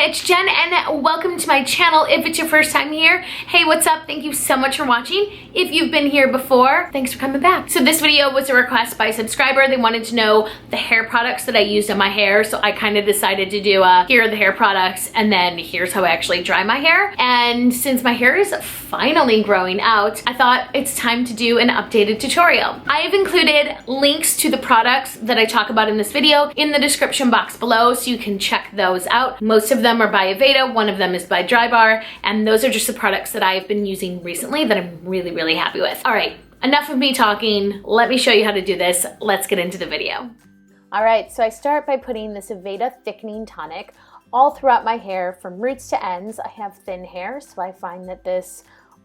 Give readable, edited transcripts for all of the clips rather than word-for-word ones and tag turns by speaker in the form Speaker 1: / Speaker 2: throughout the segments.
Speaker 1: it's Jen and welcome to my channel. If it's your first time here, hey, what's up? Thank you so much for watching. If you've been here before, thanks for coming back. So this video was a request by a subscriber. They wanted to know the hair products that I used on my hair, so I kind of decided to do here are the hair products and then here's how I actually dry my hair. And since my hair is finally growing out, I thought it's time to do an updated tutorial. I've included links to the products that I talk about in this video in the description box below, so you can check those out. Most of them are by Aveda, one of them is by Drybar, and those are just the products that I've been using recently that I'm really happy with. All right, enough of me talking. Let me show you how to do this. Let's get into the video. All right, so I start by putting this Aveda Thickening Tonic all throughout my hair from roots to ends. I have thin hair, so I find that this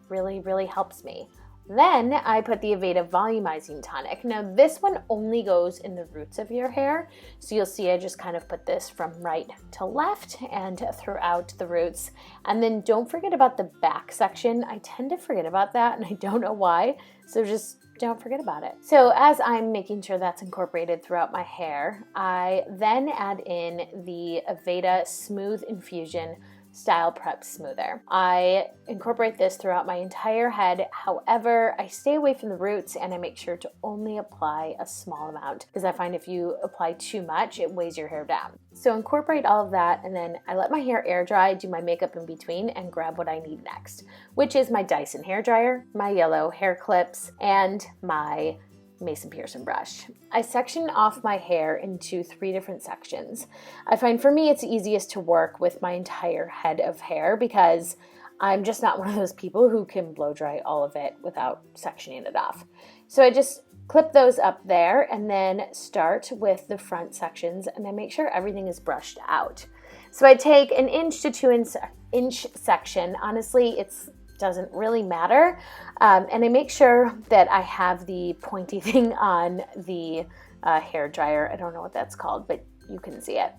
Speaker 1: really helps me. Then I put the Aveda Volumizing Tonic. Now this one only goes in the roots of your hair. So you'll see I just kind of put this from right to left and throughout the roots. And then don't forget about the back section. I tend to forget about that and I don't know why. So just don't forget about it. So as I'm making sure that's incorporated throughout my hair, I then add in the Aveda Smooth Infusion Style Prep Smoother. I incorporate this throughout my entire head. However, I stay away from the roots and I make sure to only apply a small amount because I find if you apply too much, it weighs your hair down. So incorporate all of that and then I let my hair air dry, do my makeup in between and grab what I need next, which is my Dyson hair dryer, my yellow hair clips, and my Mason Pearson brush. I section off my hair into 3 different sections. I find for me it's easiest to work with my entire head of hair because I'm just not one of those people who can blow dry all of it without sectioning it off. So I just clip those up there and then start with the front sections and then make sure everything is brushed out. So I take an 1 inch to 2 inch section. Honestly, it doesn't really matter. And I make sure that I have the pointy thing on the hair dryer. I don't know what that's called, but you can see it.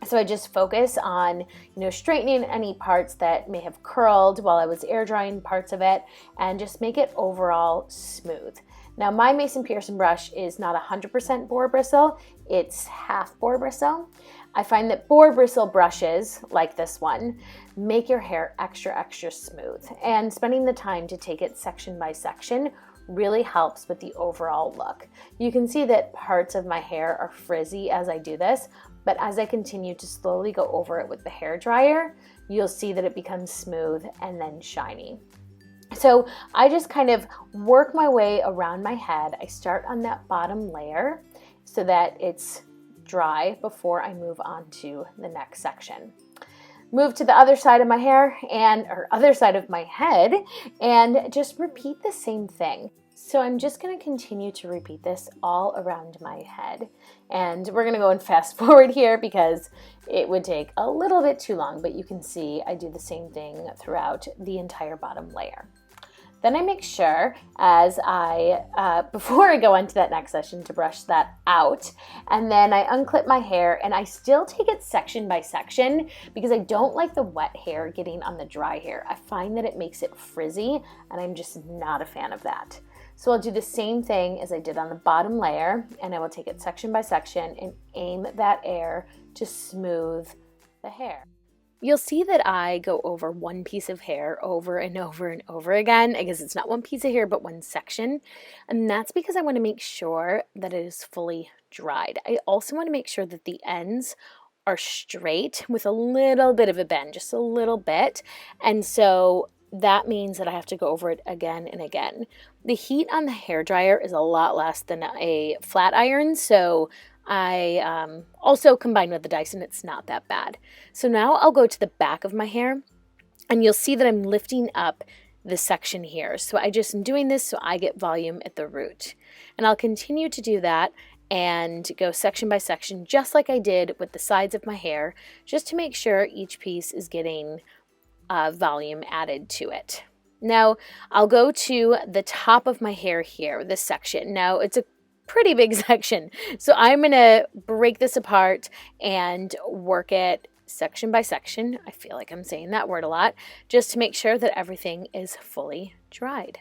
Speaker 1: So I just focus on, straightening any parts that may have curled while I was air drying parts of it and just make it overall smooth. Now my Mason Pearson brush is not 100% boar bristle, it's half boar bristle. I find that boar bristle brushes, like this one, make your hair extra smooth. And spending the time to take it section by section really helps with the overall look. You can see that parts of my hair are frizzy as I do this, but as I continue to slowly go over it with the hair dryer, you'll see that it becomes smooth and then shiny. So I just kind of work my way around my head. I start on that bottom layer so that it's dry before I move on to the next section. Move to the other side of my hair or other side of my head and just repeat the same thing. So I'm just going to continue to repeat this all around my head. And we're going to go and fast forward here because it would take a little bit too long, but you can see I do the same thing throughout the entire bottom layer. Then I make sure before I go on to that next session to brush that out, and then I unclip my hair and I still take it section by section because I don't like the wet hair getting on the dry hair. I find that it makes it frizzy and I'm just not a fan of that. So I'll do the same thing as I did on the bottom layer and I will take it section by section and aim that air to smooth the hair. You'll see that I go over one piece of hair over and over again. I guess it's not one piece of hair, but one section. And that's because I want to make sure that it is fully dried. I also want to make sure that the ends are straight with a little bit of a bend, just a little bit. And so that means that I have to go over it again and again. The heat on the hair dryer is a lot less than a flat iron, so I also combined with the Dyson, it's not that bad. So now I'll go to the back of my hair and you'll see that I'm lifting up the section here. So I just am doing this so I get volume at the root. And I'll continue to do that and go section by section just like I did with the sides of my hair, just to make sure each piece is getting volume added to it. Now I'll go to the top of my hair here, this section. Now it's a pretty big section, so I'm going to break this apart and work it section by section. I feel like I'm saying that word a lot, just to make sure that everything is fully dried.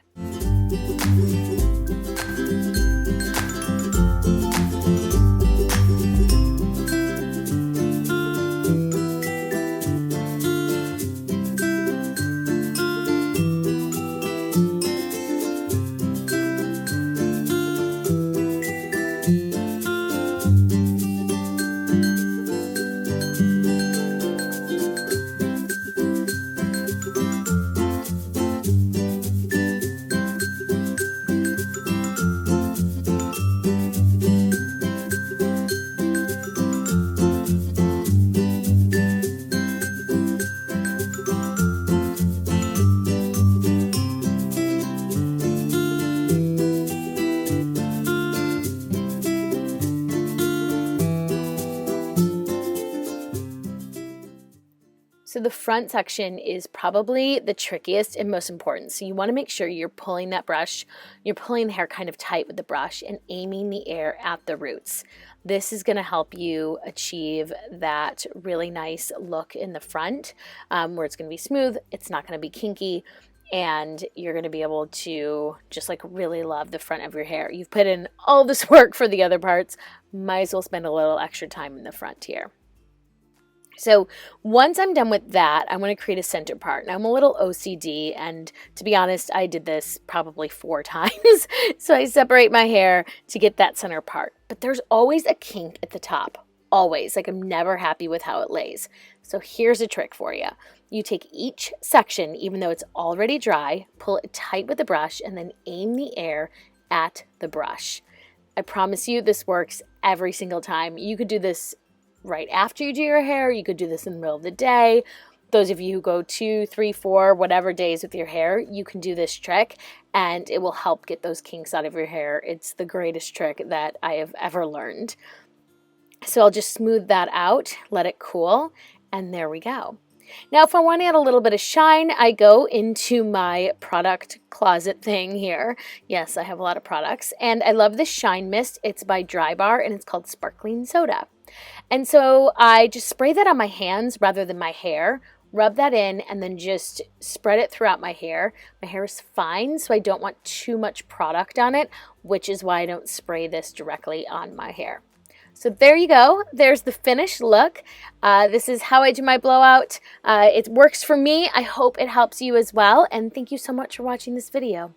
Speaker 1: So the front section is probably the trickiest and most important. So you want to make sure you're pulling that brush, you're pulling the hair kind of tight with the brush and aiming the air at the roots. This is going to help you achieve that really nice look in the front, where it's going to be smooth, it's not going to be kinky, and you're going to be able to just like really love the front of your hair. You've put in all this work for the other parts, might as well spend a little extra time in the front here. So once I'm done with that, I want to create a center part. Now I'm a little OCD, and to be honest, I did this probably 4 times. So I separate my hair to get that center part. But there's always a kink at the top. Always. Like, I'm never happy with how it lays. So here's a trick for you. You take each section, even though it's already dry, pull it tight with the brush, and then aim the air at the brush. I promise you this works every single time. You could do this right after you do your hair. You could do this in the middle of the day. Those of you who go 2, 3, 4, whatever days with your hair, you can do this trick and it will help get those kinks out of your hair. It's the greatest trick that I have ever learned. So I'll just smooth that out, let it cool, and there we go. Now, if I want to add a little bit of shine, I go into my product closet thing here. Yes, I have a lot of products, and I love this shine mist. It's by Dry Bar, and it's called Sparkling Soda. And so I just spray that on my hands rather than my hair, rub that in, and then just spread it throughout my hair. My hair is fine, so I don't want too much product on it, which is why I don't spray this directly on my hair. So there you go. There's the finished look. This is how I do my blowout. It works for me. I hope it helps you as well. And thank you so much for watching this video.